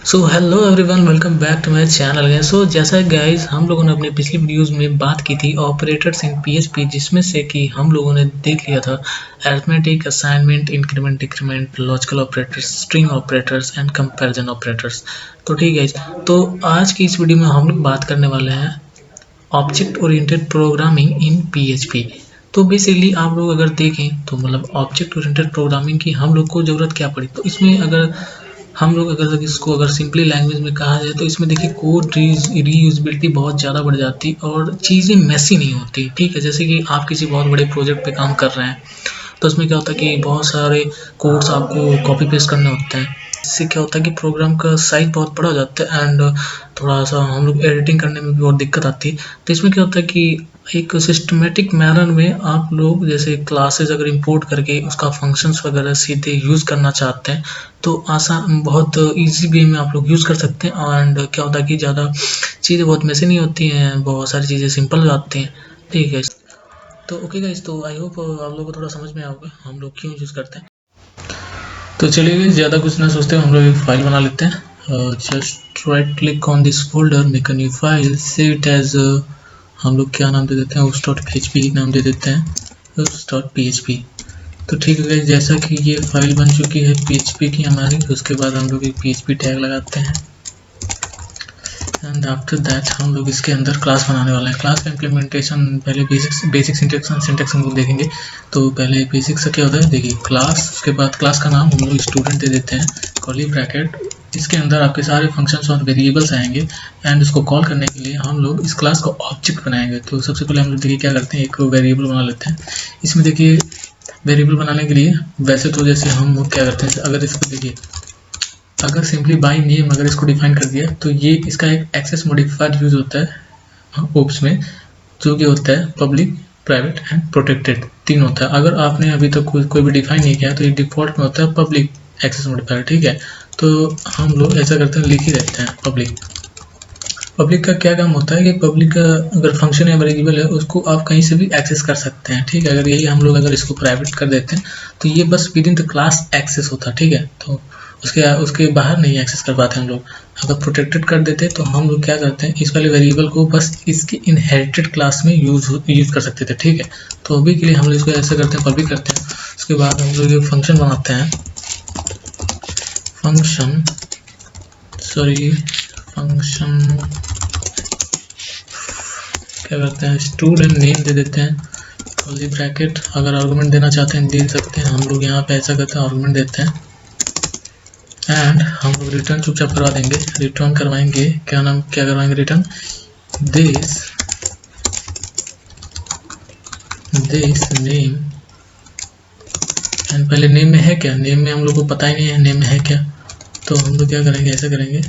So hello everyone, welcome back to my channel again. So जैसा guys हम लोगों ने अपनी पिछली वीडियोस में बात की थी ऑपरेटर्स इन पीएचपी, जिसमें से कि हम लोगों ने देख लिया था arithmetic, assignment, increment, decrement, logical operators, string operators and comparison operators. तो ठीक है, तो आज की इस वीडियो में हम लोग बात करने वाले हैं object oriented programming in PHP. तो बेसिकली आप लोग अगर देखें तो मतलब ऑब्जेक्ट ओरिएंटेड प्रोग्रामिंग की हम लोग को ज़रूरत क्या पड़ी, तो इसमें अगर हम लोग इसको अगर सिंपली लैंग्वेज में कहा जाए तो इसमें देखिए कोड रीयूजेबिलिटी बहुत ज़्यादा बढ़ जाती और चीज़ें मेसी नहीं होती। ठीक है, जैसे कि आप किसी बहुत बड़े प्रोजेक्ट पे काम कर रहे हैं तो उसमें क्या होता है कि बहुत सारे कोड्स आपको कॉपी पेस्ट करने होते हैं। इससे क्या होता है कि प्रोग्राम का साइज बहुत बड़ा हो जाता है एंड थोड़ा सा हम लोग एडिटिंग करने में भी बहुत दिक्कत आती है। तो इसमें क्या होता है कि एक सिस्टमेटिक मैनर में आप लोग जैसे क्लासेस अगर इंपोर्ट करके उसका फंक्शंस वगैरह सीधे यूज़ करना चाहते हैं तो आसान बहुत इजी वे में आप लोग यूज़ कर सकते हैं। एंड क्या होता है कि ज़्यादा चीज़ें बहुत मैसी नहीं होती हैं, बहुत सारी चीज़ें सिंपल हो जाती हैं। ठीक है, तो ओके गाइस, तो आई होप आप लोगों को थोड़ा समझ में आएगा हम लोग क्यों यूज़ करते हैं। तो चलिए गाइस, ज़्यादा कुछ ना सोचते हम लोग एक फाइल बना लेते हैं। Just right click on this folder, make a new file, save it as हम लोग क्या नाम दे देते हैं, oops.php नाम दे देते हैं, oops.php। तो ठीक है गाइस, जैसा कि ये फाइल बन चुकी है php की हमारी, उसके बाद हम लोग एक php टैग लगाते हैं एंड आफ्टर दैट हम लोग इसके अंदर क्लास बनाने वाले हैं। क्लास का इम्प्लीमेंटेशन पहले बेसिक सिंटेक्स हम लोग देखेंगे। तो पहले बेसिक से क्या होता है, देखिए क्लास, उसके बाद क्लास का नाम हम लोग स्टूडेंट दे देते हैं, कर्ली ब्रैकेट, इसके अंदर आपके सारे फंक्शंस और वेरिएबल्स आएंगे एंड उसको कॉल करने के लिए हम लोग इस क्लास को ऑब्जेक्ट बनाएंगे। तो सबसे पहले हम लोग देखिए क्या करते हैं, एक वेरिएबल बना लेते हैं। इसमें देखिए वेरिएबल बनाने के लिए वैसे तो जैसे हम लोग क्या करते हैं, अगर इसको देखिए, अगर सिंपली बाय नेम अगर इसको डिफाइन कर दिया तो ये इसका एक एक्सेस मॉडिफायर यूज होता है ओप्स में, जो कि होता है पब्लिक, प्राइवेट एंड प्रोटेक्टेड, तीन होता है। अगर आपने अभी तक कोई भी डिफाइन नहीं किया तो ये डिफॉल्ट में होता है पब्लिक एक्सेस मॉडिफायर। ठीक है, तो हम लोग ऐसा करते हैं, लिख ही रहते हैं पब्लिक। पब्लिक का क्या काम होता है कि पब्लिक का अगर फंक्शन या वेरिएबल है उसको आप कहीं से भी एक्सेस कर सकते हैं। ठीक है, अगर यही हम लोग अगर इसको प्राइवेट कर देते हैं तो ये बस within the class access होता है। ठीक है, तो उसके बाहर नहीं एक्सेस कर पाते हम लोग। अगर प्रोटेक्टेड कर देते तो हम लोग क्या करते हैं, इस वाले वेरिएबल को बस इसकी इनहेरिटेड क्लास में यूज कर सकते थे। ठीक है, तो अभी के लिए हम लोग इसको ऐसा करते हैं, पब्लिक करते हैं। उसके बाद हम लोग एक फंक्शन बनाते हैं, फंक्शन क्या करते हैं, स्टूडेंट नेम दे देते हैं, कर्ली ब्रैकेट, अगर आर्गुमेंट देना चाहते हैं दे सकते हैं। हम लोग यहाँ पे ऐसा करते हैं, आर्गुमेंट देते हैं एंड हम लोग रिटर्न चुपचाप करवा देंगे, रिटर्न करवाएंगे, क्या करवाएंगे, रिटर्न दिस नेम। एंड पहले नेम में है क्या, नेम में हम लोग को पता ही नहीं है नेम में है क्या, तो हम लोग क्या करेंगे, ऐसा करेंगे,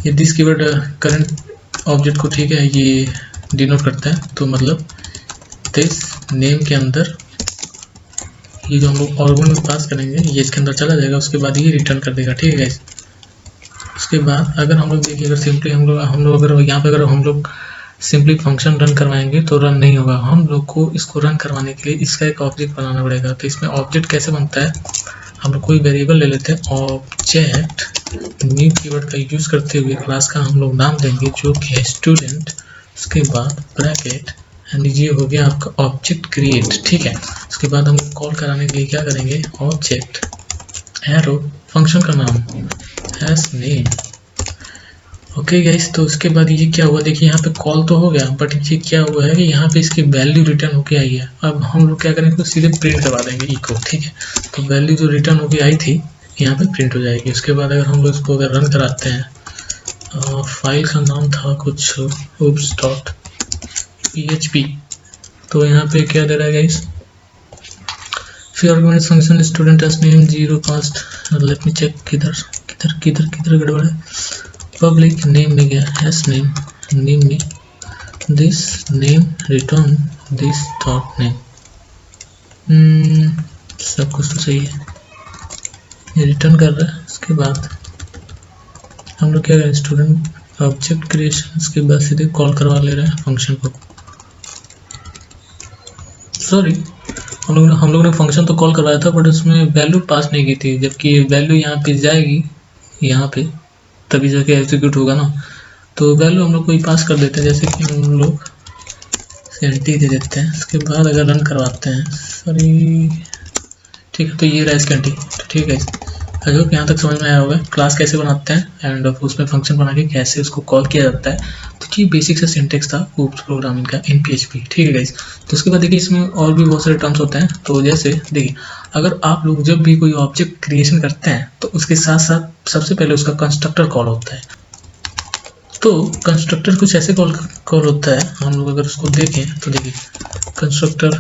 ये दिस कीवर्ड करंट ऑब्जेक्ट को, ठीक है, ये डिनोट करता है। तो मतलब दिस नेम के अंदर ये जो हम लोग आर्गुमेंट पास करेंगे ये इसके अंदर चला जाएगा, उसके बाद ये रिटर्न कर देगा। ठीक है गाइस, उसके बाद अगर हम लोग देखिए, अगर सिंपली हम लोग अगर यहाँ पे अगर हम लोग सिंपली फंक्शन रन करवाएंगे तो रन नहीं होगा। हम लोग को इसको रन करवाने के लिए इसका एक ऑब्जेक्ट बनाना पड़ेगा। तो इसमें ऑब्जेक्ट कैसे बनता है, हम लोग कोई वेरिएबल ले लेते हैं, ऑब्जेक्ट न्यू कीवर्ड का यूज करते हुए क्लास का हम लोग नाम देंगे जो कि है स्टूडेंट, उसके बाद ब्रैकेट एंड ये हो गया आपका ऑब्जेक्ट क्रिएट। ठीक है, उसके बाद हम कॉल कराने के लिए क्या करेंगे, ऑब्जेक्ट एरो, फंक्शन का नाम हैज नेम। ओके गाइस, तो उसके बाद ये क्या हुआ, देखिए यहाँ पे कॉल तो हो गया, बट ये क्या हुआ है कि यहाँ पे इसकी वैल्यू रिटर्न होके आई है। अब हम लोग क्या करेंगे, तो सीधे प्रिंट करवा देंगे इको। ठीक है, तो वैल्यू जो रिटर्न होके आई थी यहाँ पे प्रिंट हो जाएगी। उसके बाद अगर हम लोग इसको अगर रन कराते हैं, फाइल का नाम था कुछ oops.php, तो यहाँ पे क्या दे रहा है गाइस, फिर argument function student S name 0 passed, let me check, किधर गड़बड़ है, पब्लिक नेम में गया, हैश नेम, नेम में this name, return this dot name, सब कुछ तो सही है, ये रिटर्न कर रहा है। उसके बाद हम लोग क्या करें, स्टूडेंट ऑब्जेक्ट क्रिएशन, उसके बाद सीधे कॉल करवा ले रहे हैं फंक्शन को। सॉरी, हम लोग ने फंक्शन तो कॉल करवाया था बट उसमें वैल्यू पास नहीं की थी, जबकि वैल्यू यहाँ पे जाएगी, यहाँ पे, तभी जाके एग्जीक्यूट होगा ना। तो वैल्यू हम लोग कोई पास कर देते हैं, जैसे कि हम लोग सेंटी दे देते हैं। उसके बाद अगर रन करवाते हैं, सॉरी, ठीक है, तो ये रहा इसका एंटी। तो ठीक है, आई होप यहाँ तक समझ में आया होगा क्लास कैसे बनाते हैं एंड उसमें फंक्शन बना के कैसे उसको कॉल किया जाता है। तो ये बेसिक सा सिंटेक्स था ऊप्स प्रोग्रामिंग का इन PHP। ठीक है गाइस, तो उसके बाद देखिए इसमें और भी बहुत सारे टर्म्स होते हैं। तो जैसे देखिए, अगर आप लोग जब भी कोई ऑब्जेक्ट क्रिएशन करते हैं तो उसके साथ साथ सबसे पहले उसका कंस्ट्रक्टर कॉल होता है। तो कंस्ट्रक्टर कुछ ऐसे कॉल होता है, हम लोग अगर उसको देखें तो देखिए कंस्ट्रक्टर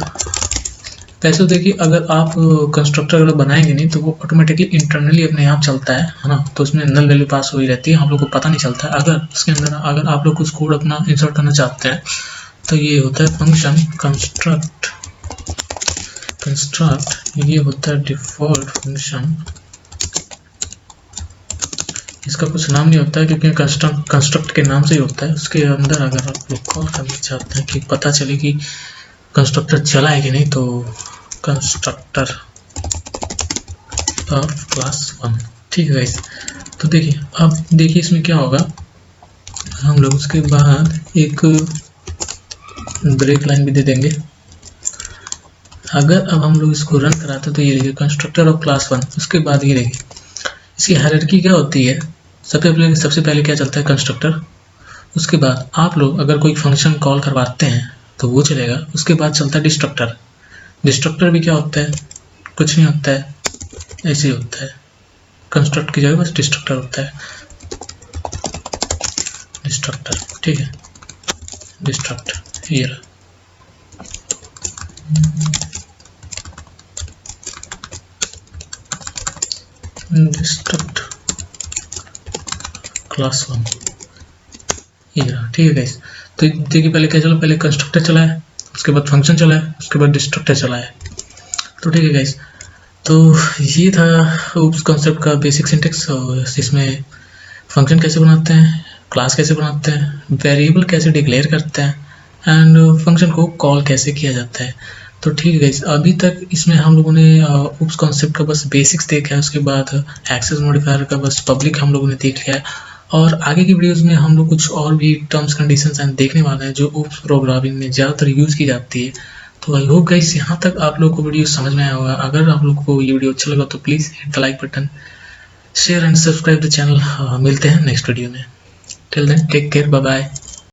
वैसे तो देखिए, अगर आप कंस्ट्रक्टर अगर बनाएंगे नहीं तो वो ऑटोमेटिकली इंटरनली अपने आप चलता है ना। तो उसमें नल वैल्यू पास हो ही रहती है, हम लोग को पता नहीं चलता है। अगर उसके अंदर अगर आप लोग कुछ कोड अपना इंसर्ट करना चाहते हैं तो ये होता है फंक्शन कंस्ट्रक्ट। ये होता है डिफॉल्ट फंक्शन, इसका कुछ नाम नहीं होता है क्योंकि कंस्ट्रक्ट के नाम से ही होता है। उसके अंदर अगर आप लोग कॉल करना चाहते हैं कि पता चले कि कंस्ट्रक्टर चला है कि नहीं, तो कंस्ट्रक्टर ऑफ क्लास 1। ठीक है गाइस, तो देखिए अब देखिए इसमें क्या होगा, हम लोग उसके बाद एक ब्रेक लाइन भी दे देंगे। अगर अब हम लोग इसको रन कराते हैं तो ये देखिए कंस्ट्रक्टर ऑफ क्लास 1। उसके बाद ये देखिए इसकी हायरार्की क्या होती है, सबसे पहले क्या चलता है कंस्ट्रक्टर। उसके बाद आप लोग अगर कोई फंक्शन कॉल करवाते हैं तो वो चलेगा। उसके बाद चलता है डिस्ट्रक्टर। डिस्ट्रक्टर भी क्या होता है, कुछ नहीं होता है, ऐसे ही होता है, कंस्ट्रक्ट की जगह बस डिस्ट्रक्टर होता है, डिस्ट्रक्टर। ठीक है, डिस्ट्रक्ट ये रहा। डिस्ट्रक्ट क्लास 1 ये रहा। ठीक है गाइस, तो देखिए पहले क्या चला, पहले कंस्ट्रक्टर चला है, उसके बाद फंक्शन चला है, उसके बाद डिस्ट्रक्टर चला है। तो ठीक है गाइस, तो ये था ऊप्स कॉन्सेप्ट का बेसिक सिंटेक्स। और इसमें फंक्शन कैसे बनाते हैं, क्लास कैसे बनाते हैं, वेरिएबल कैसे डिक्लेयर करते हैं एंड फंक्शन को कॉल कैसे किया जाता है। तो ठीक है गाइस, अभी तक इसमें हम लोगों ने ऊप्स कॉन्सेप्ट का बस बेसिक्स देखा है। उसके बाद एक्सेस मॉडिफायर का बस पब्लिक हम लोगों ने देख लिया है। और आगे की वीडियोस में हम लोग कुछ और भी टर्म्स कंडीशंस एंड देखने वाले हैं जो ऊप्स प्रोग्रामिंग में ज़्यादातर यूज़ की जाती है। तो आई होप गाइस यहाँ तक आप लोगों को वीडियो समझ में आया होगा। अगर आप लोगों को ये वीडियो अच्छा लगा तो please hit the like button, share and subscribe the channel. मिलते हैं नेक्स्ट वीडियो में। Till then take care, bye bye.